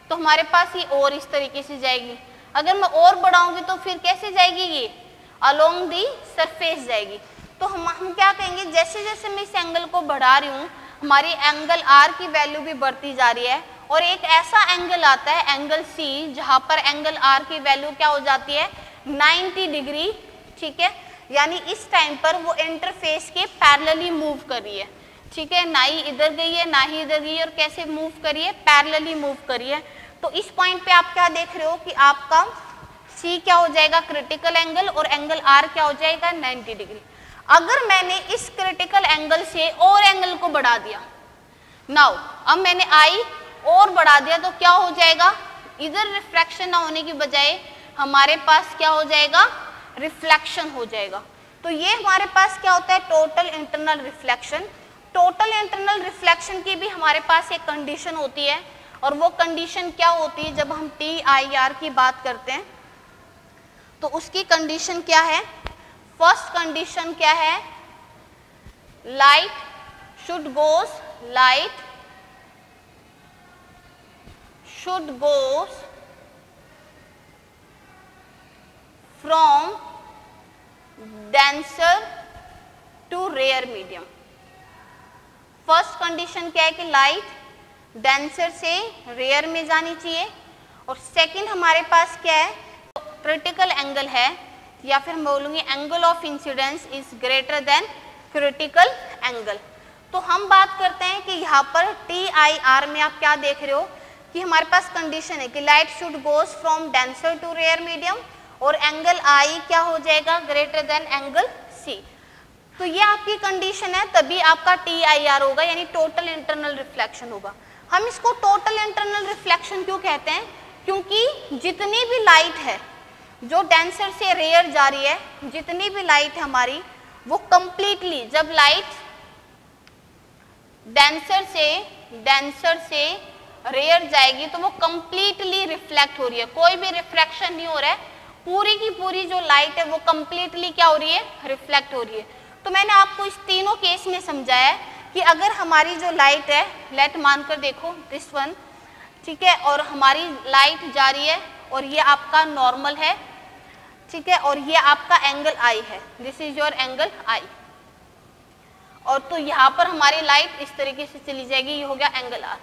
तो हमारे पास ये और इस तरीके से जाएगी, अगर मैं और बढ़ाऊंगी तो फिर कैसे जाएगी, ये अलोंग दी सरफेस जाएगी। तो हम क्या कहेंगे, जैसे जैसे मैं इस एंगल को बढ़ा रही हूँ हमारी एंगल आर की वैल्यू भी बढ़ती जा रही है और एक ऐसा एंगल आता है एंगल सी जहां पर एंगल आर की वैल्यू क्या हो जाती है 90 डिग्री, ठीक है, यानी इस टाइम पर वो इंटरफेस के पैरेलली मूव कर रही है, ठीक है, ना ही इधर गई है ना ही इधर गई है, और कैसे मूव करी है, पैरेलली मूव करी है। तो इस पॉइंट पे आप क्या देख रहे हो कि आपका C क्या हो जाएगा क्रिटिकल एंगल और एंगल R क्या हो जाएगा 90 डिग्री। अगर मैंने इस क्रिटिकल एंगल से और एंगल को बढ़ा दिया, नाउ अब मैंने I और बढ़ा दिया तो क्या हो जाएगा, इधर रिफ्रैक्शन ना होने की बजाय हमारे पास क्या हो जाएगा, रिफ्लेक्शन हो जाएगा। तो ये हमारे पास क्या होता है total internal reflection. Total internal reflection की भी हमारे पास एक कंडीशन होती है और वो कंडीशन क्या होती है, जब हम TIR की बात करते हैं तो उसकी कंडीशन क्या है, फर्स्ट कंडीशन क्या है, light should goes from denser to rare medium. First condition क्या है कि लाइट डेंसर से रेयर में जानी चाहिए, और सेकंड हमारे पास क्या है, क्रिटिकल एंगल है, या फिर हम बोलेंगे angle of incidence is greater than critical angle. तो हम बात करते हैं कि यहाँ पर TIR में आप क्या देख रहे हो कि हमारे पास कंडीशन है कि light should goes from denser to rare medium, और एंगल I क्या हो जाएगा, ग्रेटर देन एंगल C। तो ये आपकी कंडीशन है, तभी आपका TIR होगा, यानी टोटल इंटरनल रिफ्लेक्शन होगा। हम इसको टोटल इंटरनल रिफ्लेक्शन क्यों कहते हैं, क्योंकि जितनी भी लाइट है जो डेंसर से रेयर जा रही है, जितनी भी लाइट है हमारी, वो कंप्लीटली, जब लाइट डेंसर से रेयर जाएगी तो वो कंप्लीटली रिफ्लेक्ट हो रही है, कोई भी रिफ्रैक्शन नहीं हो रहा है, पूरी की पूरी जो लाइट है वो कंप्लीटली क्या हो रही है, रिफ्लेक्ट हो रही है। तो मैंने आपको इस तीनों केस में समझाया है कि अगर हमारी जो लाइट है, लेट मानकर देखो दिस वन, ठीक है, और हमारी लाइट जा रही है और ये आपका नॉर्मल है, ठीक है, और ये आपका एंगल I है, this is your angle I, और तो यहाँ पर हमारी लाइट इस तरीके से चली जाएगी, ये हो गया एंगल R।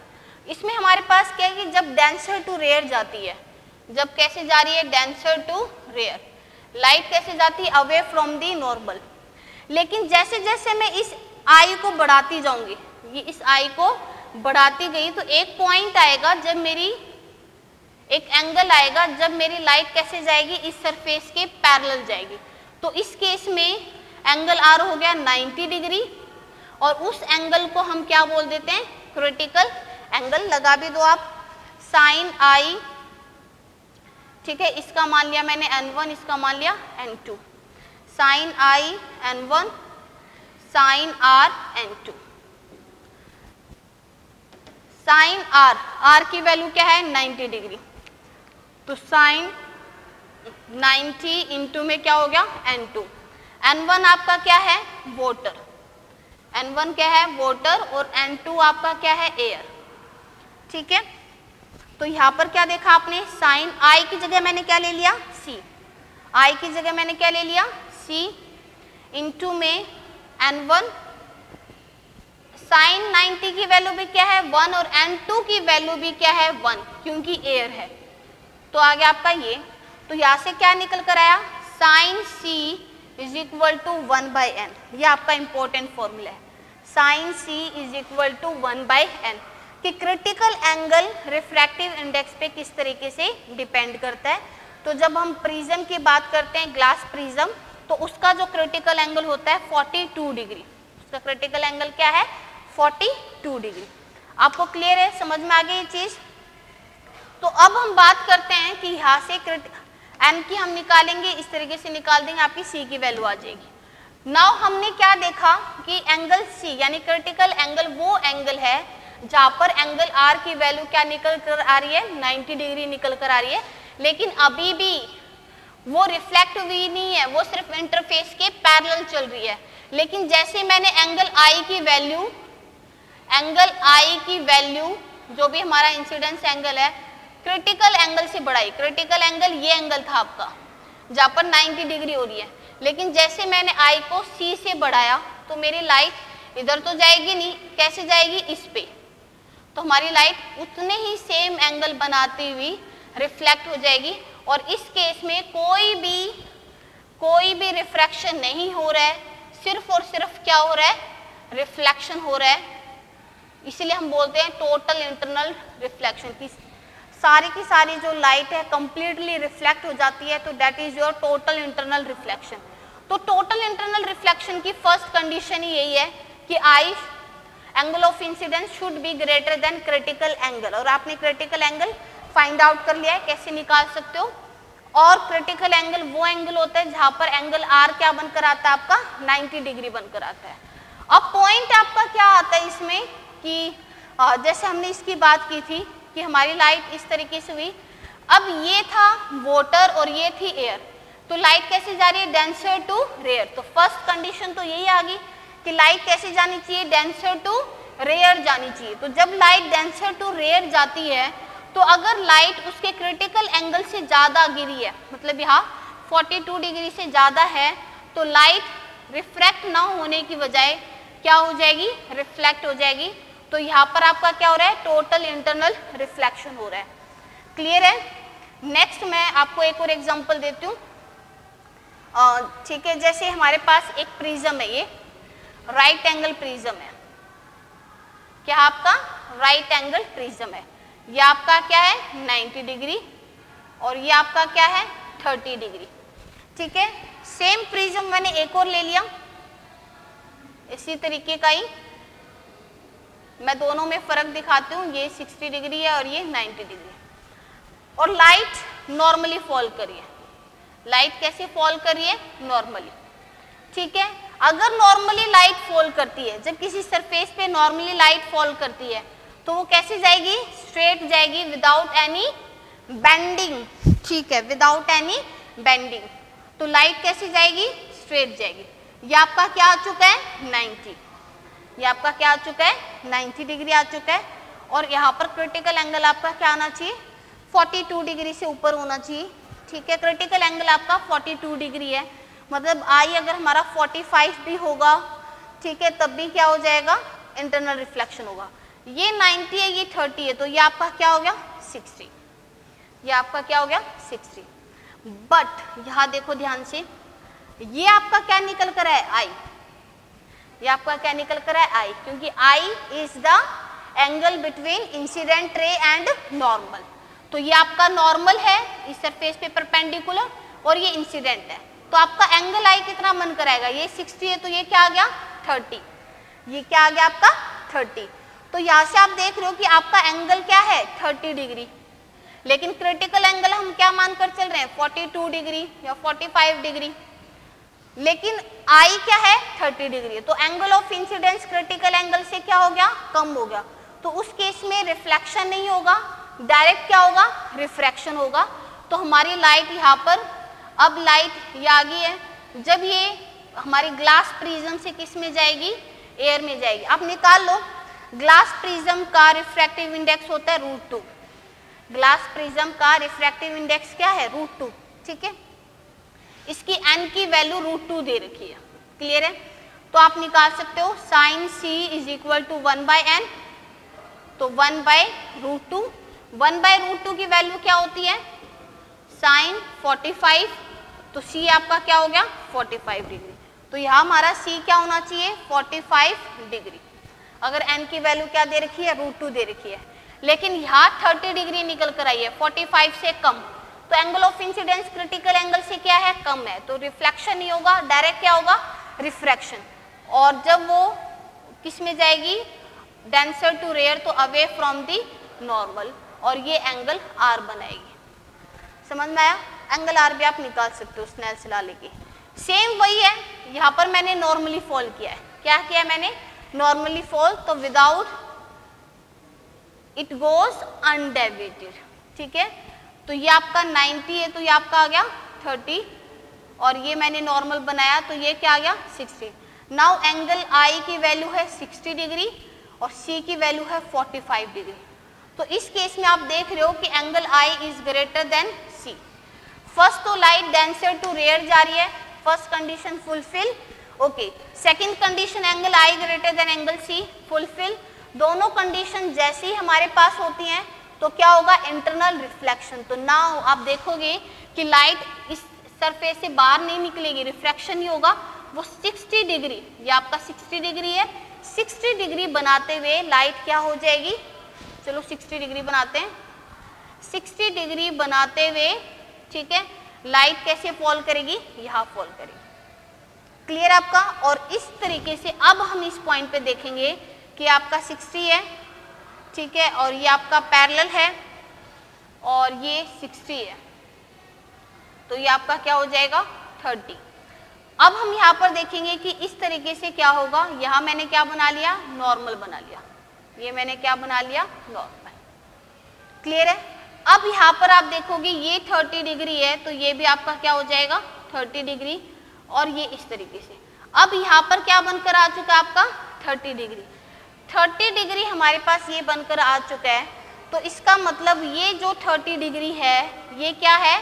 इसमें हमारे पास क्या है कि जब डेंसर टू रेयर जाती है, जब कैसे जा रही है, डेंसर टू रेयर, लाइट कैसे जाती है, अवे फ्रॉम दी नॉर्मल। लेकिन जैसे जैसे मैं इस I को बढ़ाती जाऊंगी, ये इस I को बढ़ाती गई, तो एक पॉइंट आएगा जब मेरी, एक एंगल आएगा जब मेरी लाइट कैसे जाएगी, इस सरफेस के पैरेलल जाएगी। तो इस केस में एंगल R हो गया 90 डिग्री, और उस एंगल को हम क्या बोल देते हैं, क्रिटिकल एंगल। लगा भी दो आप, साइन I, ठीक है, इसका मान लिया मैंने N1, इसका मान लिया N2, sine I N1, sine R N2। Sine R की वैल्यू क्या है, 90 डिग्री, तो साइन 90 इंटू में क्या हो गया, N2। N1 आपका क्या है, वाटर, N1 क्या है, वाटर, और N2 आपका क्या है, एयर, ठीक है। तो यहाँ पर क्या देखा आपने, साइन I की जगह मैंने क्या ले लिया, C, I की जगह मैंने क्या ले लिया, C, इंटू में N1, साइन 90 की वैल्यू भी क्या है, 1, और N2 की वैल्यू भी क्या है, 1, क्योंकि एयर है। तो आ गया आपका ये, तो यहाँ से क्या निकल कर आया, sine C is equal to 1/n, ये आपका इंपॉर्टेंट फॉर्मूला है, sine C is equal to 1/n, कि क्रिटिकल एंगल रिफ्रैक्टिव इंडेक्स पे किस तरीके से डिपेंड करता है। तो जब हम प्रिज्म की बात करते हैं, ग्लास प्रिज्म, तो उसका जो क्रिटिकल एंगल होता है 42 डिग्री, उसका क्रिटिकल एंगल क्या है, 42 डिग्री। आपको क्लियर है, समझ में आ गई ये चीज। तो अब हम बात करते हैं कि यहाँ से एन की हम निकालेंगे, इस तरीके से निकाल देंगे, आपकी सी की वैल्यू आ जाएगी। नाउ हमने क्या देखा कि एंगल सी यानी क्रिटिकल एंगल वो एंगल है जहाँ पर एंगल आर की वैल्यू क्या निकल कर आ रही है, 90 डिग्री निकल कर आ रही है, लेकिन अभी भी वो रिफ्लेक्ट हुई नहीं है, वो सिर्फ इंटरफेस के पैरेलल चल रही है। लेकिन जैसे मैंने एंगल आई की वैल्यू जो भी हमारा इंसिडेंस एंगल है क्रिटिकल एंगल से बढ़ाई, क्रिटिकल एंगल ये एंगल था आपका जहाँ पर 90 डिग्री हो रही है, लेकिन जैसे मैंने आई को सी से बढ़ाया तो मेरी लाइट इधर तो जाएगी नहीं, कैसे जाएगी, इस पे, तो हमारी लाइट उतने ही सेम एंगल बनाती हुई रिफ्लेक्ट हो जाएगी। और इस केस में कोई भी रिफ्रैक्शन नहीं हो रहा है, सिर्फ और सिर्फ क्या हो रहा है, रिफ्लेक्शन हो रहा है। इसीलिए हम बोलते हैं टोटल इंटरनल रिफ्लेक्शन की सारी जो लाइट है कंप्लीटली रिफ्लेक्ट हो जाती है, तो that is your total internal reflection. तो टोटल इंटरनल रिफ्लेक्शन की फर्स्ट कंडीशन ही यही है कि I angle of incidence should be greater than critical angle. और आपने क्रिटिकल एंगल फाइंड आउट कर लिया है, कैसे निकाल सकते हो। और क्रिटिकल एंगल वो एंगल होता है जहां पर एंगल आर क्या बनकर आता है, आपका 90 डिग्री बनकर आता है। अब पॉइंट आपका क्या आता है इसमें कि जैसे हमने इसकी बात की थी कि हमारी लाइट इस तरीके से हुई, अब ये था वाटर और ये थी एयर, तो लाइट कैसे जा रही है, डेंसर टू रेयर। तो फर्स्ट कंडीशन तो यही आ गई कि लाइट कैसे जानी चाहिए, डेंसर टू रेयर जानी चाहिए। तो जब लाइट डेंसर टू रेयर जाती है तो अगर लाइट उसके क्रिटिकल एंगल से ज़्यादा गिरी है, मतलब यहाँ 42 डिग्री से ज़्यादा है, तो लाइट रिफ्रैक्ट ना होने की बजाय क्या हो जाएगी, रिफ्लेक्ट हो जाएगी। तो यहाँ पर आपका क्या हो रहा है, टोटल इंटरनल रिफ्लेक्शन हो रहा है। क्लियर है। नेक्स्ट मैं आपको एक और एग्जांपल देती हूँ। ठीक है, जैसे हमारे पास एक प्रिज्म है, ये राइट एंगल प्रिज्म है। क्या आपका राइट एंगल प्रिज्म है। ये आपका क्या है 90 डिग्री और ये आपका क्या है 30 डिग्री। ठीक है, सेम प्रिज्म मैंने एक और ले लिया इसी तरीके का ही। मैं दोनों में फर्क दिखाती हूँ, ये 60 डिग्री है और ये 90 डिग्री। और लाइट नॉर्मली फॉल करिए। लाइट कैसे फॉल करिए, नॉर्मली। ठीक है, अगर नॉर्मली लाइट फॉल करती है, जब किसी सरफेस पे नॉर्मली लाइट फॉल करती है तो वो कैसे जाएगी, स्ट्रेट जाएगी, विदाउट एनी बेंडिंग। ठीक है, विदाउट एनी बेंडिंग। तो लाइट कैसे जाएगी, स्ट्रेट जाएगी। ये आपका क्या आ चुका है 90, ये आपका क्या आ चुका है 90 डिग्री आ चुका है। और यहाँ पर क्रिटिकल एंगल आपका क्या आना चाहिए, 42 डिग्री से ऊपर होना चाहिए। ठीक है, क्रिटिकल एंगल आपका 42 डिग्री है, मतलब आई अगर हमारा 45 भी होगा, ठीक है, तब भी क्या हो जाएगा, इंटरनल रिफ्लेक्शन होगा। ये 90 है, ये 30 है, तो ये आपका क्या हो गया 60, ये आपका क्या हो गया 60। बट यहाँ देखो ध्यान से, ये आपका क्या निकल कर है आई, ये आपका क्या निकल कर है आई, क्योंकि I is the angle between incident ray and normal. तो ये आपका नॉर्मल है इस सरफेस पे परपेंडिकुलर और ये इंसिडेंट है, तो आपका एंगल आई कितना बन कर आएगा, ये 60 है तो ये क्या आ गया 30, ये क्या आ गया आपका 30। तो यहाँ से आप देख रहे हो कि आपका एंगल क्या है 30 डिग्री, लेकिन क्रिटिकल एंगल हम क्या मानकर चल रहे हैं 42 डिग्री या 45 डिग्री, लेकिन आई क्या है 30 डिग्री। तो angle of incidence critical angle से क्या हो गया, कम हो गया। तो उस केस में रिफ्लेक्शन नहीं होगा, डायरेक्ट क्या होगा, रिफ्रैक्शन होगा। तो हमारी लाइट यहाँ पर, अब लाइट ये आ गई है, जब ये हमारी ग्लास प्रिज्म से किस में जाएगी, एयर में जाएगी। आप निकाल लो, ग्लास प्रिज्म का रिफ्रैक्टिव इंडेक्स होता है √2। ग्लास प्रिज्म का रिफ्रैक्टिव इंडेक्स क्या है √2। ठीक है, इसकी n की वैल्यू √2 दे रखी है। क्लियर है, तो आप निकाल सकते हो sin c is equal to 1/n, तो 1/√2। 1/√2 की वैल्यू क्या होती है sin 45, तो c आपका क्या हो गया 45 डिग्री। तो यहाँ हमारा c क्या होना चाहिए 45 डिग्री। अगर n की वैल्यू क्या दे रखी है √2 दे रखी है, लेकिन यहाँ 30 डिग्री निकल कर आई है 45 से कम, तो angle of incidence critical angle से क्या है कम है, तो रिफ्लेक्शन नहीं होगा, डायरेक्ट क्या होगा रिफ्रैक्शन। और जब वो किस में जाएगी, डेंसर टू रेयर, तो अवे फ्रॉम दी नॉर्मल, और ये एंगल R बनाएगी। समझ में आया, एंगल R भी आप निकाल सकते हो स्नेल्स लॉ लेके। सेम वही है, यहाँ पर मैंने नॉर्मली फॉल किया है। क्या किया है मैंने, नॉर्मली फॉल, तो विदाउट इट गोज अनडेविएटेड। ठीक है, तो ये आपका 90 है, तो ये आपका आ गया 30, और ये मैंने नॉर्मल बनाया तो ये क्या आ गया 60। नाउ एंगल I की वैल्यू है 60 डिग्री और C की वैल्यू है 45 डिग्री। तो इस केस में आप देख रहे हो कि angle I is greater than C। First तो लाइट डेंसर टू रेयर जा रही है, first condition fulfil. Okay, second condition angle I greater than angle C fulfil. दोनों कंडीशन जैसी ही हमारे पास होती हैं तो क्या होगा, इंटरनल रिफ्लेक्शन। तो नाउ आप देखोगे कि लाइट इस सरफेस से बाहर नहीं निकलेगी, रिफ्रैक्शन ही होगा। वो 60 डिग्री, ये आपका 60 डिग्री है, 60 डिग्री बनाते हुए लाइट क्या हो जाएगी, चलो 60 डिग्री बनाते हैं, 60 डिग्री बनाते हुए, ठीक है, लाइट कैसे फॉल करेगी, यहाँ फॉल करेगी। क्लियर आपका। और इस तरीके से अब हम इस पॉइंट पे देखेंगे कि आपका 60 है, ठीक है, और ये आपका पैरेलल है और ये 60 है, तो ये आपका क्या हो जाएगा 30। अब हम यहाँ पर देखेंगे कि इस तरीके से क्या होगा। यहाँ मैंने क्या बना लिया, नॉर्मल बना लिया, ये मैंने क्या बना लिया, नॉर्मल। क्लियर है। अब यहाँ पर आप देखोगे ये 30 डिग्री है, तो ये भी आपका क्या हो जाएगा 30 डिग्री, और ये इस तरीके से। अब यहाँ पर क्या बनकर आ चुका है आपका 30 डिग्री। 30 डिग्री हमारे पास ये बनकर आ चुका है, तो इसका मतलब ये जो 30 डिग्री है ये क्या है,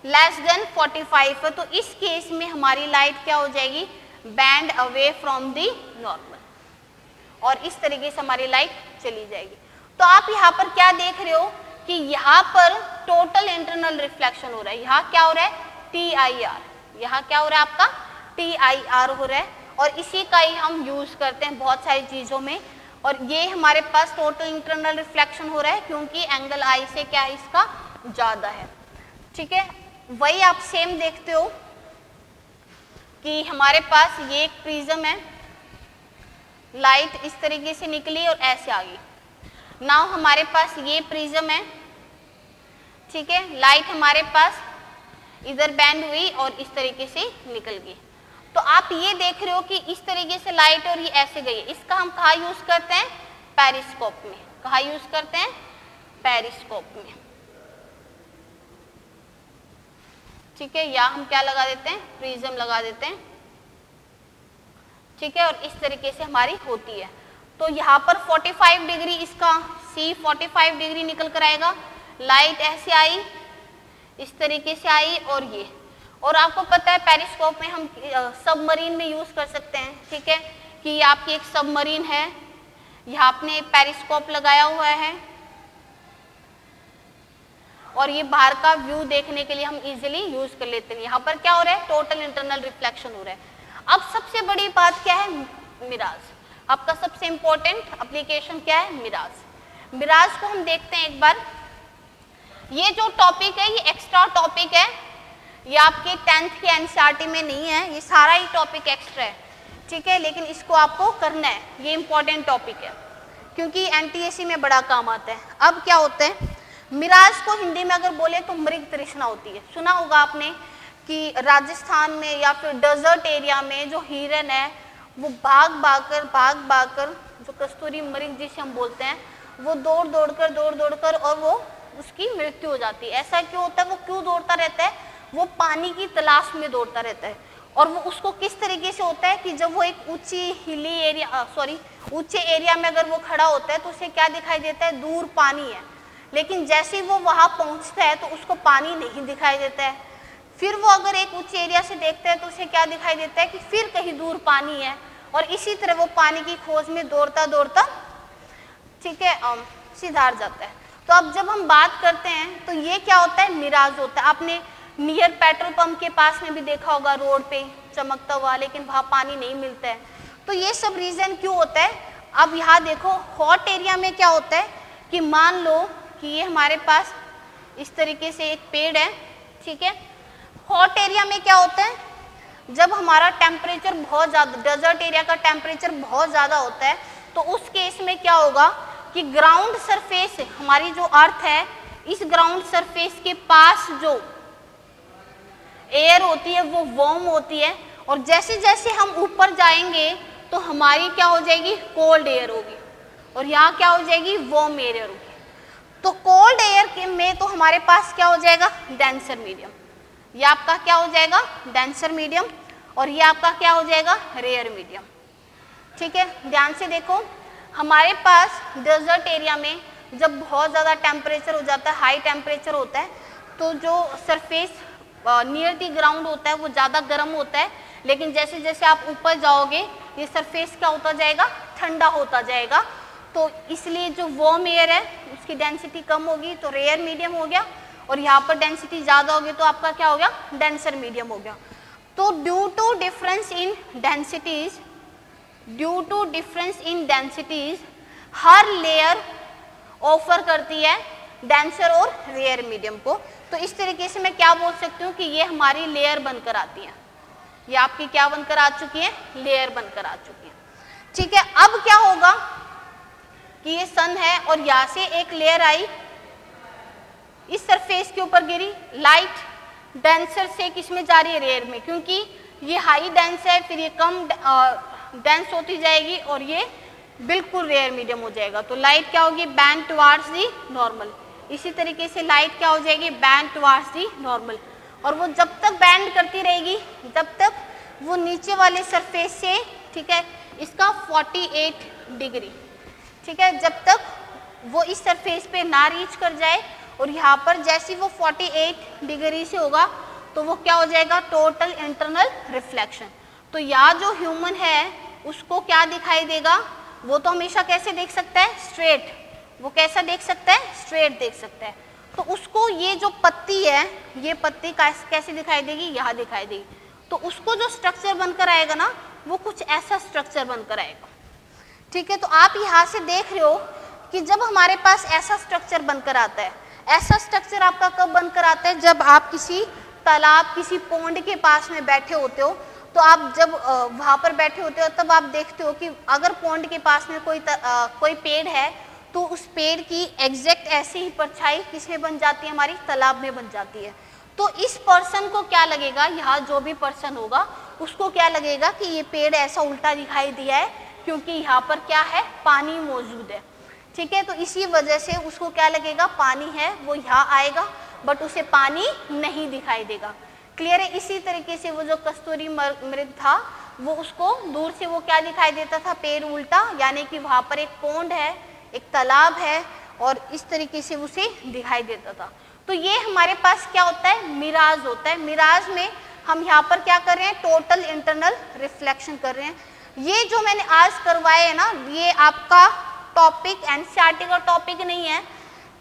लेस देन 45 है। तो इस केस में हमारी लाइट क्या हो जाएगी, band away from the normal. और इस तरीके से हमारी लाइट चली जाएगी। तो आप यहाँ पर क्या देख रहे हो कि यहाँ पर टोटल इंटरनल रिफ्लेक्शन हो रहा है, यहाँ क्या हो रहा है TIR, यहाँ क्या हो रहा है आपका TIR हो रहा है, और इसी का ही हम यूज करते हैं बहुत सारी चीजों में। और ये हमारे पास टोटल इंटरनल रिफ्लेक्शन हो रहा है क्योंकि एंगल I से क्या है इसका ज्यादा है। ठीक है, वही आप सेम देखते हो कि हमारे पास ये एक प्रिज्म है, लाइट इस तरीके से निकली और ऐसे आ गई। नाउ हमारे पास ये प्रिज्म है, ठीक है, लाइट हमारे पास इधर बैंड हुई और इस तरीके से निकल गई। तो आप ये देख रहे हो कि इस तरीके से लाइट और ये ऐसे गई है। इसका हम कहाँ यूज करते हैं, पेरिस्कोप में। कहाँ यूज करते हैं, पेरिस्कोप में। ठीक है, या हम क्या लगा देते हैं, प्रिज्म लगा देते हैं। ठीक है, और इस तरीके से हमारी होती है। तो यहाँ पर 45 डिग्री इसका C 45 डिग्री निकल कर आएगा, लाइट ऐसे आई, इस तरीके से आई और ये। और आपको पता है पेरिस्कोप में हम सबमरीन में यूज कर सकते हैं। ठीक है, कि ये आपकी एक सबमरीन है, यहाँ आपने पेरिस्कोप लगाया हुआ है और ये बाहर का व्यू देखने के लिए हम इजीली यूज कर लेते हैं। यहाँ पर क्या हो रहा है, टोटल इंटरनल रिफ्लेक्शन हो रहा है। अब सबसे बड़ी बात क्या है, मिराज। आपका सबसे इंपॉर्टेंट एप्लीकेशन क्या है, मिराज। मिराज को हम देखते हैं एक बार। ये जो टॉपिक है ये एक्स्ट्रा टॉपिक है, ये आपके 10th के NCERT में नहीं है, ये सारा ही टॉपिक एक्स्ट्रा है। ठीक है, लेकिन इसको आपको करना है, ये इंपॉर्टेंट टॉपिक है क्योंकि NTSC में बड़ा काम आता है। अब क्या होता है, मिराज को हिंदी में अगर बोले तो मृग तृष्णा होती है। सुना होगा आपने कि राजस्थान में या फिर डेजर्ट एरिया में जो हिरन है वो भाग भाग कर जो कस्तूरी मृग जिसे हम बोलते हैं, वो दौड़ दौड़ कर और वो उसकी मृत्यु हो जाती है। ऐसा क्यों होता है, वो क्यों दौड़ता रहता है, वो पानी की तलाश में दौड़ता रहता है। और वो उसको किस तरीके से होता है कि जब वो एक ऊंचे एरिया में अगर वो खड़ा होता है तो उसे क्या दिखाई देता है, दूर पानी है। लेकिन जैसे ही वो वहां पहुंचता है तो उसको पानी नहीं दिखाई देता है। फिर वो अगर एक ऊंचे एरिया से देखता है तो उसे क्या दिखाई देता है कि फिर कहीं दूर पानी है, और इसी तरह वो पानी की खोज में दौड़ता ठीक है सिधार जाता है। तो अब जब हम बात करते हैं तो ये क्या होता है, मिराज होता है। आपने नियर पेट्रोल पंप के पास में भी देखा होगा, रोड पे चमकता हुआ, लेकिन वहां पानी नहीं मिलता है। तो ये सब रीजन क्यों होता है। अब यहाँ देखो, हॉट एरिया में क्या होता है कि मान लो कि ये हमारे पास इस तरीके से एक पेड़ है। ठीक है, हॉट एरिया में क्या होता है, जब हमारा टेम्परेचर बहुत ज़्यादा, डेजर्ट एरिया का टेम्परेचर बहुत ज़्यादा होता है, तो उस केस में क्या होगा कि ग्राउंड सरफेस, हमारी जो अर्थ है, इस ग्राउंड सरफेस के पास जो एयर होती है वो वार्म होती है, और जैसे जैसे हम ऊपर जाएंगे तो हमारी क्या हो जाएगी, कोल्ड एयर होगी, और यहाँ क्या हो जाएगी, वार्म एयर होगी। तो कोल्ड एयर में तो हमारे पास क्या हो जाएगा, डेंसर मीडियम। ये आपका क्या हो जाएगा, डेंसर मीडियम, और ये आपका क्या हो जाएगा, रेयर मीडियम। ठीक है, ध्यान से देखो, हमारे पास डेजर्ट एरिया में जब बहुत ज़्यादा टेम्परेचर हो जाता है, हाई टेम्परेचर होता है, तो जो सरफेस नियर दी ग्राउंड होता है वो ज़्यादा गर्म होता है। लेकिन जैसे जैसे आप ऊपर जाओगे ये सरफेस क्या होता जाएगा, ठंडा होता जाएगा। तो इसलिए जो वार्म एयर है उसकी डेंसिटी कम होगी, तो रेयर मीडियम हो गया, और यहाँ पर डेंसिटी ज़्यादा होगी तो आपका क्या हो गया, डेंसर मीडियम हो गया। तो due to difference in densities हर लेयर ऑफर करती है डेंसर और रेयर मीडियम को। तो इस तरीके से मैं क्या बोल सकती हूँ कि ये हमारी लेयर बनकर आती है, ये आपकी क्या बनकर आ चुकी है, लेयर बनकर आ चुकी है। ठीक है, अब क्या होगा कि ये सन है और यहाँ से एक लेयर आई, इस सरफेस के ऊपर गिरी, लाइट डेंसर से किस में जा रही है, रेयर में, क्योंकि ये हाई डेंस है, फिर ये कम डेंस होती जाएगी और ये बिल्कुल रेयर मीडियम हो जाएगा। तो लाइट क्या होगी, बैंड टुवार्ड्स दी नॉर्मल। इसी तरीके से लाइट क्या हो जाएगी, बैंड टुवार्ड्स दी नॉर्मल, और वो जब तक बैंड करती रहेगी जब तक वो नीचे वाले सरफेस से, ठीक है, इसका 48 डिग्री, ठीक है, जब तक वो इस सरफेस पे ना रीच कर जाए, और यहाँ पर जैसे वो 48 डिग्री से होगा तो वो क्या हो जाएगा, टोटल इंटरनल रिफ्लेक्शन। तो यहाँ जो ह्यूमन है उसको क्या दिखाई देगा, वो तो हमेशा कैसे देख सकता है, स्ट्रेट। वो कैसा देख सकता है, स्ट्रेट देख सकता है। तो उसको ये जो पत्ती है, ये पत्ती कैसे दिखाई देगी, यहाँ दिखाई देगी। तो उसको जो स्ट्रक्चर बनकर आएगा ना, वो कुछ ऐसा स्ट्रक्चर बनकर आएगा। ठीक है, तो आप यहाँ से देख रहे हो कि जब हमारे पास ऐसा स्ट्रक्चर बनकर आता है, ऐसा स्ट्रक्चर आपका कब बनकर आता है, जब आप किसी तालाब, किसी पॉन्ड के पास में बैठे होते हो। तो आप जब वहाँ पर बैठे होते हो तब आप देखते हो कि अगर पॉन्ड के पास में कोई पेड़ है, तो उस पेड़ की एग्जैक्ट ऐसी ही परछाई किसमें बन जाती है, हमारी तालाब में बन जाती है। तो इस पर्सन को क्या लगेगा, यहाँ जो भी पर्सन होगा उसको क्या लगेगा कि ये पेड़ ऐसा उल्टा दिखाई दिया है, क्योंकि यहाँ पर क्या है, पानी मौजूद है। ठीक है, तो इसी वजह से उसको क्या लगेगा, पानी है, वो यहाँ आएगा बट उसे पानी नहीं दिखाई देगा। क्लियर है। इसी तरीके से वो जो कस्तूरी मृग था, वो उसको दूर से वो क्या दिखाई देता था, पेड़ उल्टा, यानी कि वहाँ पर एक पॉन्ड है, एक तालाब है, और इस तरीके से उसे दिखाई देता था। तो ये हमारे पास क्या होता है, मिराज होता है। मिराज में हम यहाँ पर क्या कर रहे हैं, टोटल इंटरनल रिफ्लेक्शन कर रहे हैं। ये जो मैंने आज करवाए है ना, ये आपका टॉपिक एनसीईआरटी का टॉपिक नहीं है,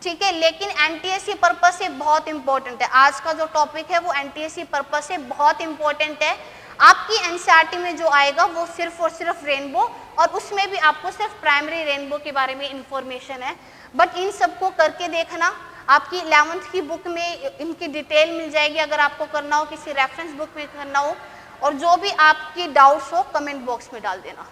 ठीक है, लेकिन एनटीएससी पर्पस से बहुत इंपॉर्टेंट है। आज का जो टॉपिक है वो एनटीएससी पर्पस से बहुत इंपॉर्टेंट है। आपकी एनसीईआरटी में जो आएगा वो सिर्फ और सिर्फ रेनबो, और उसमें भी आपको सिर्फ प्राइमरी रेनबो के बारे में इंफॉर्मेशन है। बट इन सबको करके देखना, आपकी 11th की बुक में इनकी डिटेल मिल जाएगी, अगर आपको करना हो, किसी रेफरेंस बुक में करना हो, और जो भी आपकी डाउट्स हो कमेंट बॉक्स में डाल देना।